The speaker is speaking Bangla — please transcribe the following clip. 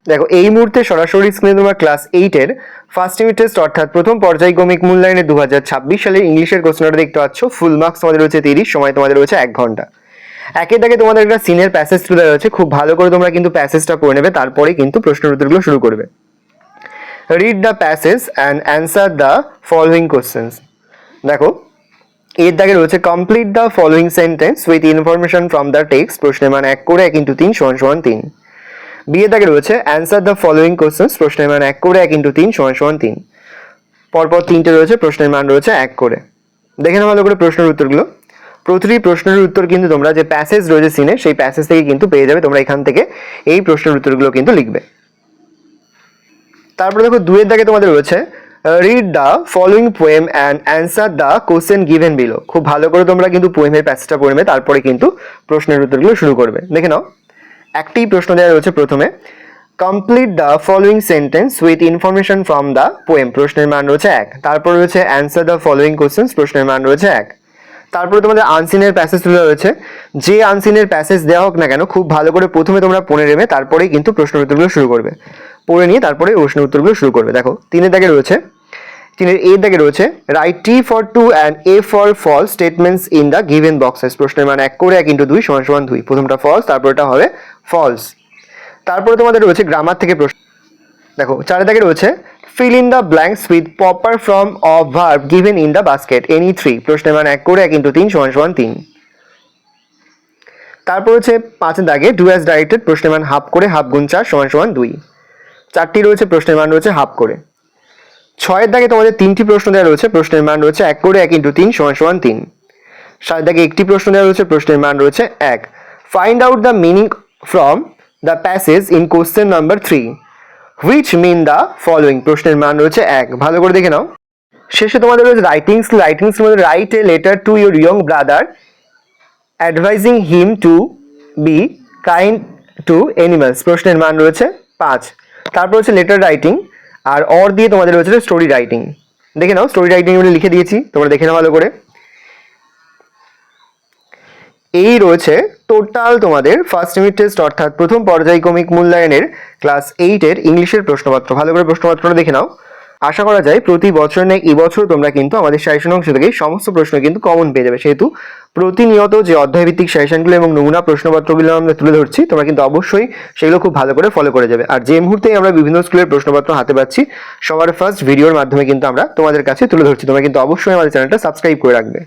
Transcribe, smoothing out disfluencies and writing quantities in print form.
দেখো এই মুহূর্তে সরাসরি স্ক্রিনে তোমরা ক্লাস 8-এর ফার্স্ট ইউনিট টেস্ট অর্থাৎ প্রথম পর্যায়ক্রমিক মূল্যায়নে 2026 সালের ইংলিশের কোশ্চেনটা দেখতে পাচ্ছ। ফুল মার্কস তোমাদের রয়েছে 30, সময় তোমাদের রয়েছে 1 ঘন্টা। একের দাগে তোমাদের একটা সিনের প্যাসেজ তুলে রয়েছে, খুব ভালো করে তোমরা কিন্তু প্যাসেজটা পড়ে নেবে, তারপরে কিন্তু প্রশ্নের উত্তরগুলো শুরু করবে। Read the passage and answer the following questions. দেখো এর দাগে রয়েছে complete the following sentence with information from the text, প্রশ্নের মান 1 করে 1 × 3 = 3। বি এর দাগে রয়েছে অ্যান্সার দ্য ফলোয়িং কোশ্চেন্স, প্রশ্নের মান 1 করে 1 × 3 = 3। পরপর তিনটে রয়েছে, প্রশ্নের মান রয়েছে 1 করে। দেখে নাও ভালো করে প্রশ্নের উত্তরগুলো। প্রতিটি প্রশ্নের উত্তর কিন্তু তোমরা যে প্যাসেজ রয়েছে সিনে, সেই প্যাসেজ থেকে কিন্তু পেয়ে যাবে। তোমরা এখান থেকে এই প্রশ্নের উত্তরগুলো কিন্তু লিখবে। তারপরে দেখো 2 এর দাগে তোমাদের রয়েছে read the following poem and answer the question given below. খুব ভালো করে তোমরা কিন্তু পোয়েমের প্যাসেজটা পড়বে, তারপরে কিন্তু প্রশ্নের উত্তরগুলো শুরু করবে। দেখে নাও একটি প্রশ্ন দেওয়া রয়েছে প্রথমে, complete the following sentence with information from the poem, প্রশ্নের মান রয়েছে 1। তারপর রয়েছে অ্যান্সার দ্য ফলোয়িং কোশ্চেন্স, প্রশ্নের মান রয়েছে 1। তারপরে তোমাদের আনসিনের প্যাসেজ তুলে রয়েছে। যে আনসিনের প্যাসেজ দেওয়া হোক না কেন, খুব ভালো করে প্রথমে তোমরা পড়ে নেবে, তারপরেই কিন্তু প্রশ্নের উত্তরগুলো শুরু করবে। পড়ে নিয়ে তারপরে প্রশ্নের উত্তরগুলো শুরু করবে। দেখো 3 এর দাগে রয়েছে, 3 এর এ দাগে রয়েছে write T for true and F for false statements in the given boxes, প্রশ্নের মান 1 করে 1 × 2 = 2। প্রথমটা ফলস, তারপরটা হবে ফলস। তারপরে তোমাদের রয়েছে গ্রামার থেকে প্রশ্ন। দেখো 4 এর দাগে রয়েছে fill in the blanks with proper form of verb given in the basket any 3, প্রশ্নের মান 1 করে 1 × 3 = 3। তারপর হচ্ছে 5 এর দাগে ডু অ্যাজ ডাইরেক্টেড, প্রশ্নের মান হাফ করে হাফ × 4 = 2। 4টি রয়েছে, প্রশ্নের মান রয়েছে হাফ করে। 6 এর দাগে তোমাদের 3টি প্রশ্ন দেওয়া রয়েছে, প্রশ্নের মান রয়েছে 1 করে 1 × 3 = 3। 7 এর দাগে একটি প্রশ্ন দেওয়া রয়েছে, প্রশ্নের মান রয়েছে 1। Find out the meaning from the passage in question number 3 which mean the following, প্রশ্নের মান রয়েছে 1। ভালো করে দেখে নাও। শেষে তোমাদের রয়েছে রাইটিংস মধ্যে write a letter to your young brother advising him to be kind to animals, প্রশ্নের মান রয়েছে 5। তারপর হচ্ছে লেটার রাইটিং, আর অর দিয়ে তোমাদের রয়েছে স্টোরি রাইটিং। দেখে নাও স্টোরি রাইটিং বলে লিখে দিয়েছি, তোমরা দেখে নাও ভালো করে। এই রয়েছে টোটাল তোমাদের ফার্স্ট ইউনিট টেস্ট অর্থাৎ প্রথম পর্যায়ক্রমিক মূল্যায়নের ক্লাস 8-এর ইংলিশের প্রশ্নপত্র। ভালো করে প্রশ্নপত্রটা দেখে নাও। আশা করা যায় প্রতি বছর নেই এবছর তোমরা কিন্তু আমাদের সাজেশন অংশ থেকে সমস্ত প্রশ্ন কিন্তু কমন পেয়ে যাবে, সেহেতু প্রতিনিয়ত যে অধ্যায়ভিত্তিক সাজেশনগুলো এবং নমুনা প্রশ্নপত্রগুলো আমরা তুলে ধরছি, তোমরা কিন্তু অবশ্যই সেগুলো খুব ভালো করে ফলো করে যাবে। আর যে মুহূর্তে আমরা বিভিন্ন স্কুলের প্রশ্নপত্র হাতে পাচ্ছি, সবার ফার্স্ট ভিডিওর মাধ্যমে কিন্তু আমরা তোমাদের কাছে তুলে ধরছি। তোমরা কিন্তু অবশ্যই আমাদের চ্যানেলটা সাবস্ক্রাইব করে রাখবে।